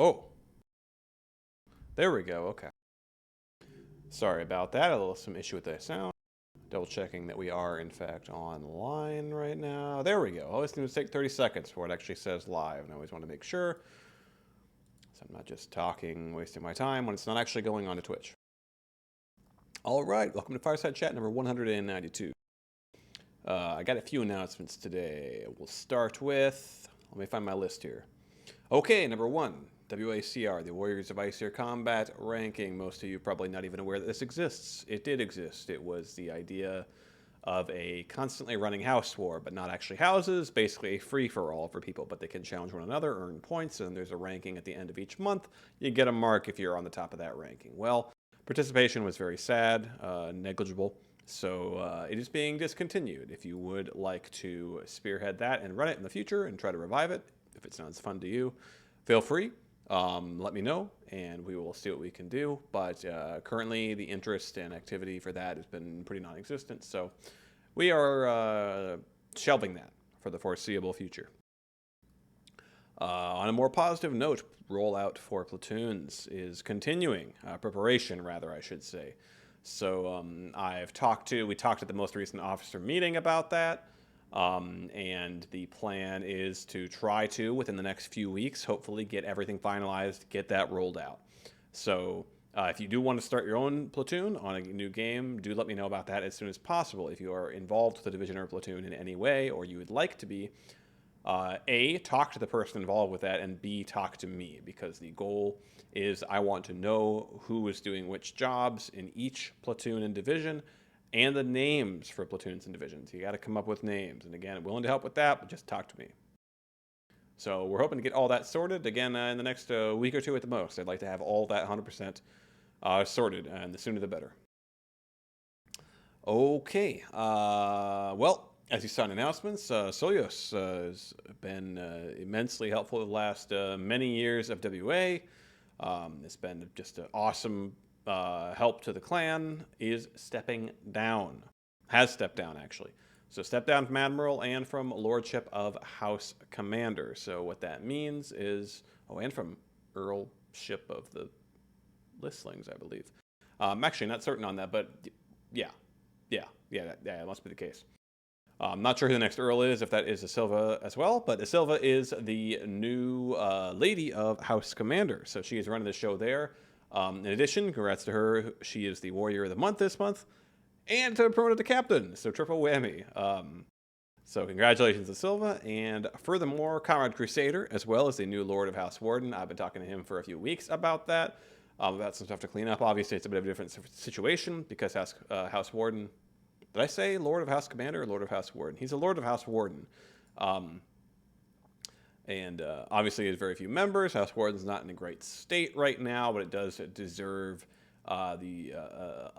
Oh, there we go. Okay. Sorry about that. Some issue with the sound. Double checking that we are, in fact, online right now. There we go. Always going to take 30 seconds before it actually says live. And I always want to make sure so I'm not just talking, wasting my time when it's not actually going on to Twitch. All right. Welcome to Fireside Chat number 192. I got a few announcements today. We'll start with, let me find my list here. Okay, number one, WACR, the Warriors of Ice Air Combat ranking. Most of you probably not even aware that this exists. It did exist. It was the idea of a constantly running house war, but not actually houses, basically a free-for-all for people, but they can challenge one another, earn points, and there's a ranking at the end of each month. You get a mark if you're on the top of that ranking. Well, participation was very sad, negligible, so it is being discontinued. If you would like to spearhead that and run it in the future and try to revive it, if it sounds fun to you, feel free. Let me know, and we will see what we can do. But currently, the interest and activity for that has been pretty non-existent, so we are shelving that for the foreseeable future. On a more positive note, rollout for platoons is continuing. Preparation, rather, I should say. So we talked at the most recent officer meeting about that. And the plan is to try to, within the next few weeks, hopefully get everything finalized, get that rolled out. So if you do want to start your own platoon on a new game, do let me know about that as soon as possible. If you are involved with a division or platoon in any way, or you would like to be, A, talk to the person involved with that, and B, talk to me, because the goal is I want to know who is doing which jobs in each platoon and division, and the names for platoons and divisions. You got to come up with names. And again, I'm willing to help with that, but just talk to me. So we're hoping to get all that sorted, again, in the next week or two at the most. I'd like to have all that 100% sorted, and the sooner the better. Okay. Well, as you saw in announcements, Soyos has been immensely helpful the last many years of WA. It's been just an awesome help to the clan. Is stepping down. Has stepped down, actually. So stepped down from Admiral and from Lordship of House Commander. So what that means is, and from Earlship of the Listlings, I believe. I'm actually not certain on that, but yeah, that must be the case. I'm not sure who the next Earl is, if that is Asilva as well, but Asilva is the new lady of House Commander. So she is running the show there. In addition, congrats to her. She is the Warrior of the Month this month, and promoted to Captain, so triple whammy. So congratulations to Silva, and furthermore, Comrade Crusader, as well as the new Lord of House Warden. I've been talking to him for a few weeks about that, about some stuff to clean up. Obviously, it's a bit of a different situation, because House Warden... Did I say Lord of House Commander or Lord of House Warden? He's a Lord of House Warden. And obviously, he has very few members. House Warden's not in a great state right now, but it does deserve a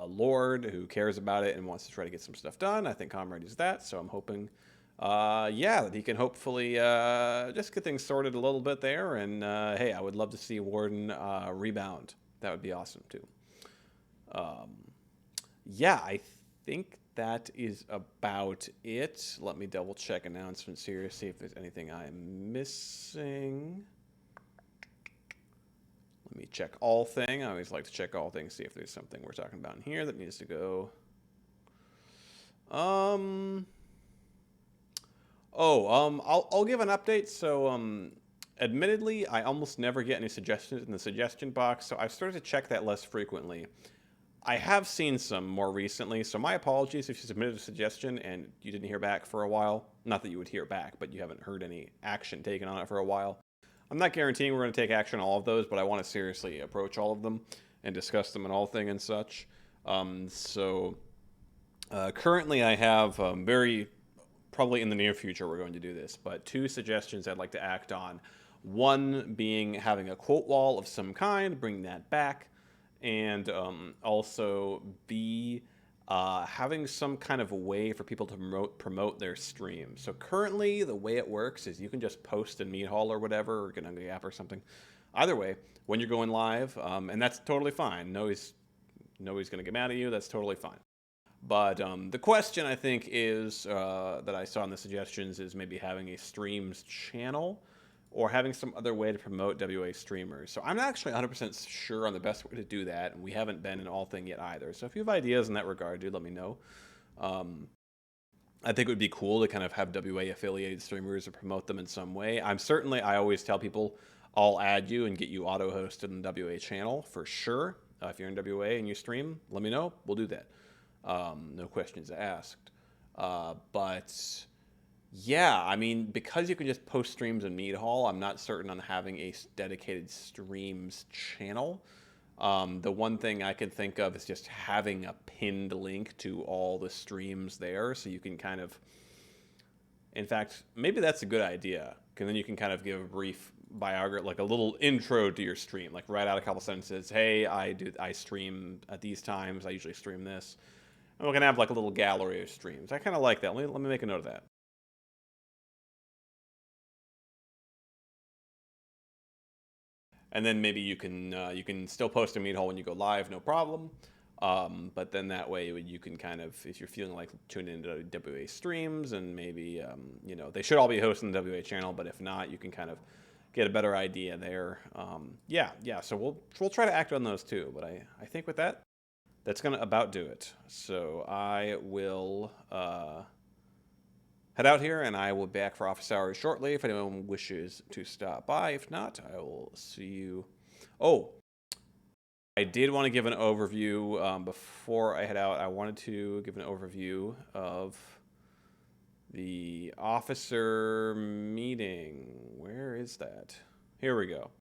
Lord who cares about it and wants to try to get some stuff done. I think Comrade is that, so I'm hoping, that he can hopefully just get things sorted a little bit there. And hey, I would love to see Warden rebound. That would be awesome, too. I think that is about it. Let me double check announcements here, see if there's anything I'm missing. Let me check all thing. I always like to check all things, see if there's something we're talking about in here that needs to go. I'll give an update. So, admittedly, I almost never get any suggestions in the suggestion box, so I've started to check that less frequently. I have seen some more recently, so my apologies if you submitted a suggestion and you didn't hear back for a while. Not that you would hear back, but you haven't heard any action taken on it for a while. I'm not guaranteeing we're going to take action on all of those, but I want to seriously approach all of them and discuss them and all thing and such. Currently I have probably in the near future we're going to do this, but 2 suggestions I'd like to act on. One being having a quote wall of some kind, bringing that back. And also B, having some kind of a way for people to promote their stream. So currently, the way it works is you can just post in Meat Hall or whatever, or get on the app or something. Either way, when you're going live, and that's totally fine. Nobody's going to get mad at you. That's totally fine. But the question, I think, is that I saw in the suggestions is maybe having a streams channel or having some other way to promote WA streamers. So I'm not actually 100% sure on the best way to do that, and we haven't been in all thing yet either. So if you have ideas in that regard, do let me know. Um, I think it would be cool to kind of have WA affiliated streamers or promote them in some way. I always tell people I'll add you and get you auto hosted in the WA channel for sure. If you're in WA and you stream, let me know. We'll do that. No questions asked. But yeah, I mean, because you can just post streams in Mead Hall, I'm not certain on having a dedicated streams channel. The one thing I can think of is just having a pinned link to all the streams there, so you can kind of, in fact, maybe that's a good idea, because then you can kind of give a brief biography, like a little intro to your stream, like write out a couple sentences. Hey, I stream at these times. I usually stream this, and we're gonna have like a little gallery of streams. I kind of like that. Let me make a note of that. And then maybe you can still post a meat hole when you go live, no problem. But then that way you can kind of, if you're feeling like tuning into WA streams, and maybe they should all be hosted in the WA channel, but if not, you can kind of get a better idea there. Yeah. So we'll try to act on those too. But I think with that, that's gonna about do it. So I will head out here, and I will be back for office hours shortly if anyone wishes to stop by. If not, I will see you. Oh, I did want to give an overview before I head out. I wanted to give an overview of the officer meeting. Where is that? Here we go.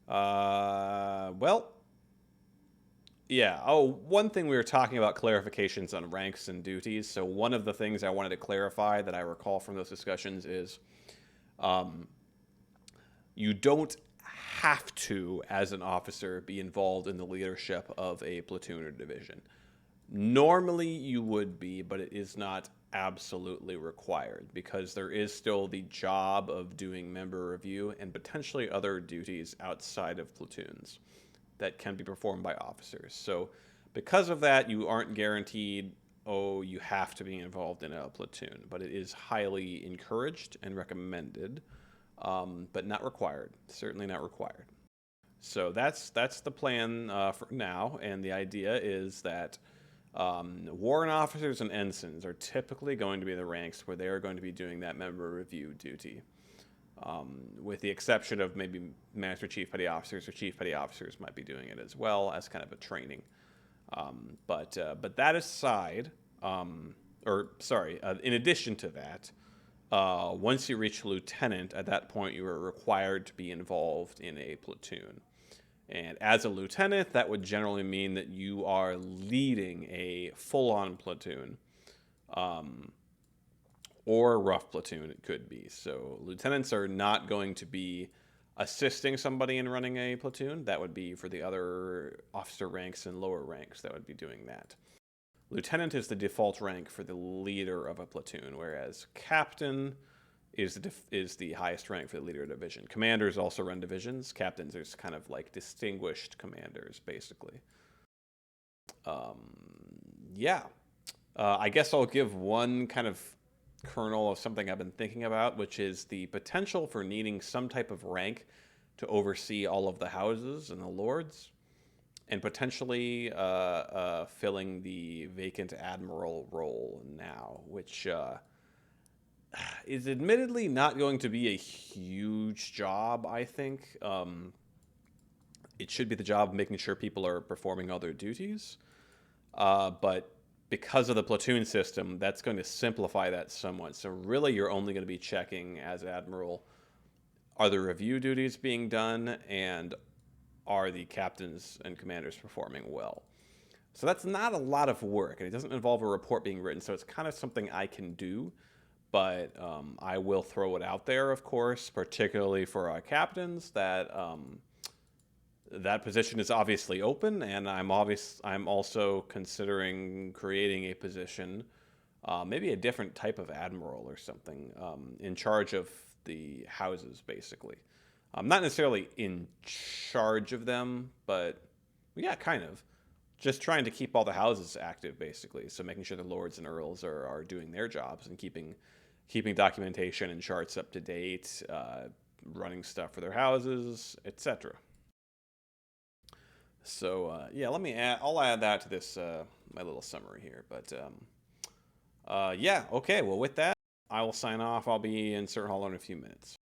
Well, yeah. Oh, one thing we were talking about clarifications on ranks and duties. So one of the things I wanted to clarify that I recall from those discussions is you don't have to, as an officer, be involved in the leadership of a platoon or division. Normally you would be, but it is not absolutely required, because there is still the job of doing member review and potentially other duties outside of platoons that can be performed by officers. So because of that, you aren't guaranteed, oh, you have to be involved in a platoon, but it is highly encouraged and recommended, but not required. Certainly not required. So that's the plan for now, and the idea is that warrant officers and ensigns are typically going to be the ranks where they are going to be doing that member review duty. With the exception of maybe Master Chief Petty Officers or Chief Petty Officers might be doing it as well as kind of a training. But that aside, in addition to that, once you reach lieutenant, at that point you are required to be involved in a platoon. And as a lieutenant, that would generally mean that you are leading a full-on platoon. Or a rough platoon, it could be. So lieutenants are not going to be assisting somebody in running a platoon. That would be for the other officer ranks and lower ranks that would be doing that. Lieutenant is the default rank for the leader of a platoon, whereas captain is the highest rank for the leader of a division. Commanders also run divisions. Captains are kind of like distinguished commanders, basically. I guess I'll give one kind of kernel of something I've been thinking about, which is the potential for needing some type of rank to oversee all of the houses and the lords, and potentially filling the vacant admiral role now, which is admittedly not going to be a huge job, I think. It should be the job of making sure people are performing all their duties, but because of the platoon system, that's going to simplify that somewhat. So really, you're only going to be checking as Admiral, are the review duties being done, and are the captains and commanders performing well? So that's not a lot of work, and it doesn't involve a report being written, so it's kind of something I can do, but I will throw it out there, of course, particularly for our captains, that that position is obviously open, and I'm also considering creating a position, maybe a different type of admiral or something, in charge of the houses, basically. I'm not necessarily in charge of them, but yeah, kind of. Just trying to keep all the houses active, basically. So making sure the lords and earls are doing their jobs and keeping documentation and charts up to date, running stuff for their houses, etc. So yeah, let me add. I'll add that to this my little summary here. But yeah, okay. Well, with that, I will sign off. I'll be in Cert Hall in a few minutes.